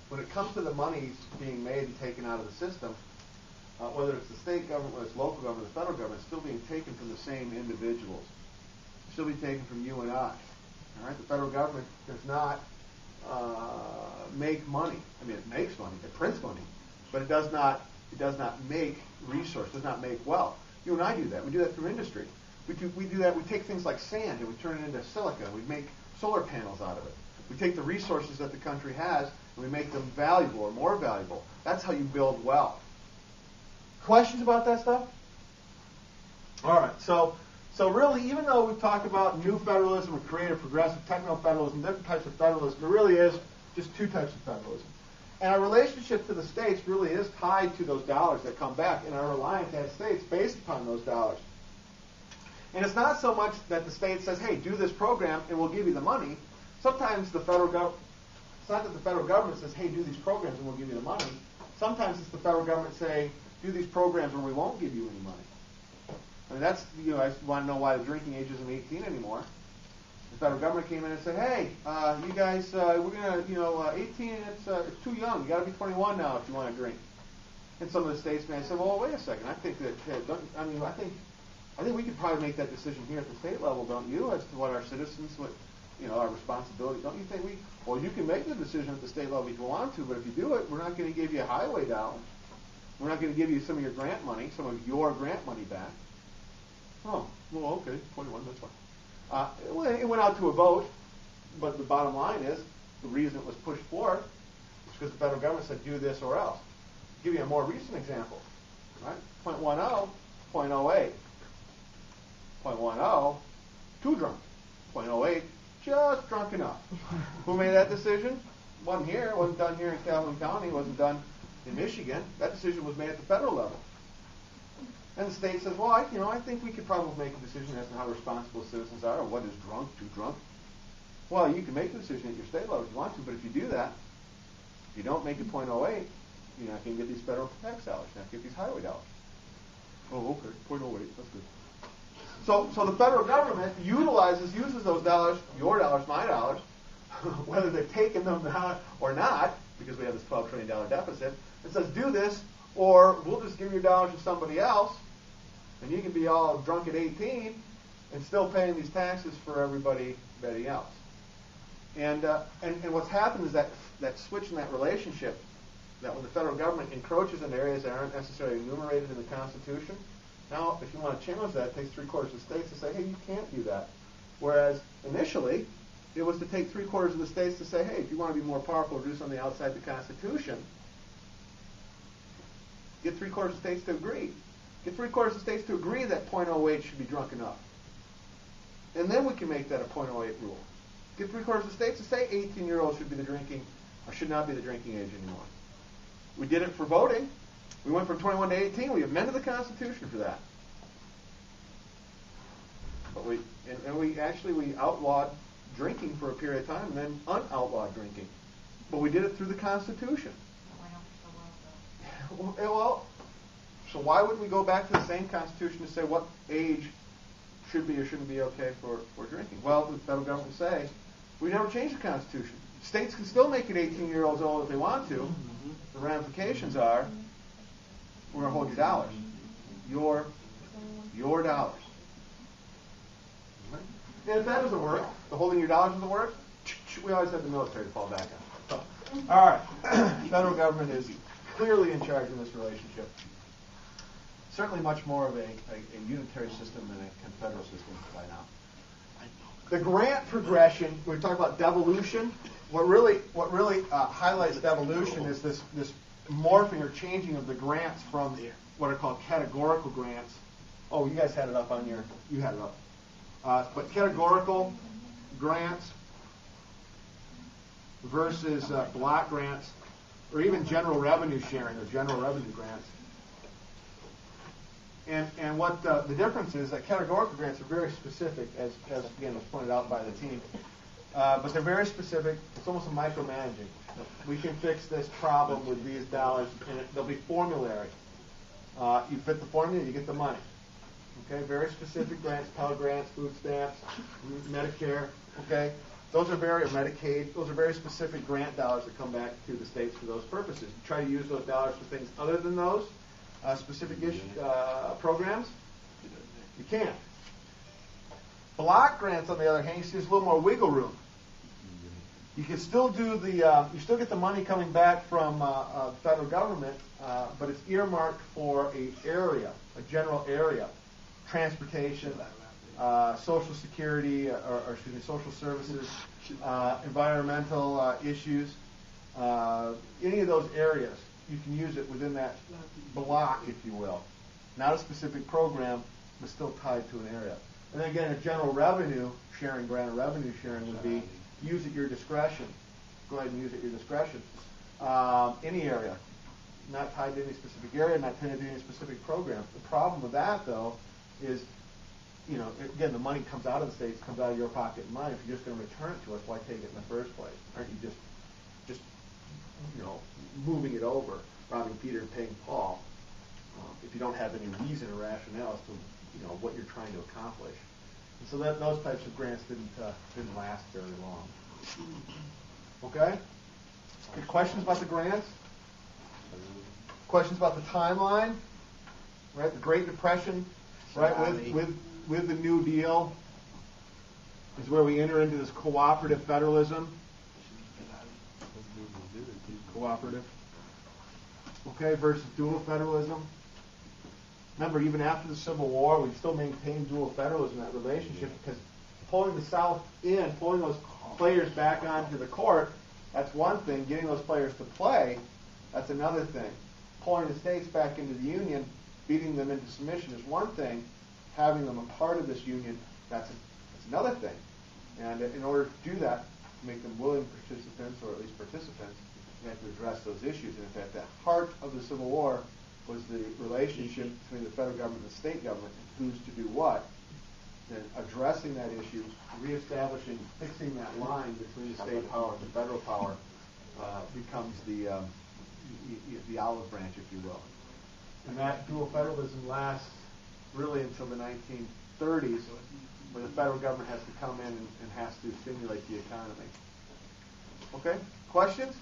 when it comes to the monies being made and taken out of the system, whether it's the state government, whether it's local government, the federal government, it's still being taken from the same individuals. It's still being taken from you and I. All right? The federal government does not make money. I mean, it makes money, it prints money, but it does not make resource, does not make wealth. You and I do that. We do that through industry. We do that. We take things like sand and we turn it into silica. And we make solar panels out of it. We take the resources that the country has and we make them valuable or more valuable. That's how you build wealth. Questions about that stuff? All right. So really, even though we've talked about new federalism or creative, progressive, techno-federalism, different types of federalism, there really is just two types of federalism. And our relationship to the states really is tied to those dollars that come back, and our reliance as states based upon those dollars. And it's not so much that the state says, hey, do this program and we'll give you the money. Sometimes the federal government, it's not that the federal government says, hey, do these programs and we'll give you the money. Sometimes it's the federal government saying, do these programs or we won't give you any money. I mean, that's, I want to know why the drinking age isn't 18 anymore. The federal government came in and said, hey, you guys, we're going to, 18, it's too young. You got to be 21 now if you want to drink. And some of the states may say, well, wait a second. I think that, I think we could probably make that decision here at the state level, don't you, as to what our citizens, our responsibility. Don't you think well, you can make the decision at the state level if you want to, but if you do it, we're not going to give you a highway dollars. We're not going to give you some of your grant money, some of your grant money back. Oh, well, okay, 21, that's fine. It went out to a vote, but the bottom line is, the reason it was pushed forth is because the federal government said, do this or else. I'll give you a more recent example, right? 0.10, 0.08. 0.10, too drunk. 0.08, just drunk enough. Who made that decision? Wasn't here. It wasn't done here in Calhoun County. It wasn't done in Michigan. That decision was made at the federal level. And the state says, well, I think we could probably make a decision as to how responsible citizens are, or what is drunk, too drunk. Well, you can make the decision at your state level if you want to, but if you do that, if you don't make it 0.08, you're not going to get these federal tax dollars. You're not going to get these highway dollars. Oh, okay, 0.08, that's good. So the federal government uses those dollars, your dollars, my dollars, whether they've taken them or not, because we have this $12 trillion deficit, and says, do this, or we'll just give your dollars to somebody else, and you can be all drunk at 18 and still paying these taxes for everybody else. And what's happened is that switch in that relationship, that when the federal government encroaches in areas that aren't necessarily enumerated in the Constitution, now, if you want to challenge that, it takes 3/4 of the states to say, hey, you can't do that. Whereas, initially, it was to take 3/4 of the states to say, hey, if you want to be more powerful or do something outside the Constitution, get 3/4 of the states to agree. Get 3/4 of the states to agree that 0.08 should be drunk enough. And then we can make that a 0.08 rule. Get 3/4 of the states to say 18-year-olds should be should not be the drinking age anymore. We did it for voting. We went from 21 to 18. We amended the Constitution for that. But we outlawed drinking for a period of time and then unoutlawed drinking. But we did it through the Constitution. Well, so why wouldn't we go back to the same Constitution to say what age should be or shouldn't be okay for drinking? Well, the federal government would say, we never changed the Constitution. States can still make it 18-year-olds old if they want to. The ramifications are, we're going to hold your dollars. Your dollars. And if that doesn't work, the holding your dollars doesn't work, we always have the military to fall back on. So, all right. The federal government is clearly in charge of this relationship. Certainly much more of a unitary system than a confederal system by now. The grant progression, we talk about devolution. What really highlights devolution is this morphing or changing of the grants from what are called categorical grants. Oh, you guys had it up on you had it up. But categorical grants versus block grants, or even general revenue sharing or general revenue grants. And what the difference is that categorical grants are very specific, as again was pointed out by the team. But they're very specific. It's almost a micromanaging. We can fix this problem with these dollars, and they'll be formulary. You fit the formula, you get the money. Okay, very specific grants, Pell Grants, food stamps, Medicare. Okay, Those are Medicaid. Those are very specific grant dollars that come back to the states for those purposes. You try to use those dollars for things other than those specific programs, you can't. Block grants, on the other hand, there's a little more wiggle room. You can still do you still get the money coming back from the federal government, but it's earmarked for a general area, transportation, social security, or social services, environmental issues, any of those areas. You can use it within that block, if you will. Not a specific program, but still tied to an area. And then again, a general revenue sharing grant or revenue sharing would be use at your discretion. Go ahead and use at your discretion. Any area. Not tied to any specific area, not tied to any specific program. The problem with that, though, is, again, the money comes out of the states, comes out of your pocket and mine. If you're just going to return it to us, why take it in the first place? Aren't you just moving it over, robbing Peter and paying Paul, if you don't have any reason or rationale as to what you're trying to accomplish? And so those types of grants didn't last very long. Okay? Any questions about the grants? Questions about the timeline? Right, the Great Depression, right? With the New Deal is where we enter into this cooperative federalism. Cooperative. Okay, versus dual federalism. Remember, even after the Civil War, we still maintained dual federalism, that relationship, because pulling the South in, pulling those players back onto the court, that's one thing. Getting those players to play, that's another thing. Pulling the states back into the Union, beating them into submission is one thing. Having them a part of this Union, that's another thing. And in order to do that, to make them willing participants, or at least participants, you have to address those issues. And in fact, the heart of the Civil War was the relationship between the federal government and the state government, and who's to do what. Then addressing that issue, reestablishing, fixing that line between the state power and the federal power becomes the olive branch, if you will. And that dual federalism lasts really until the 1930s, where the federal government has to come in and has to stimulate the economy. Okay? Questions?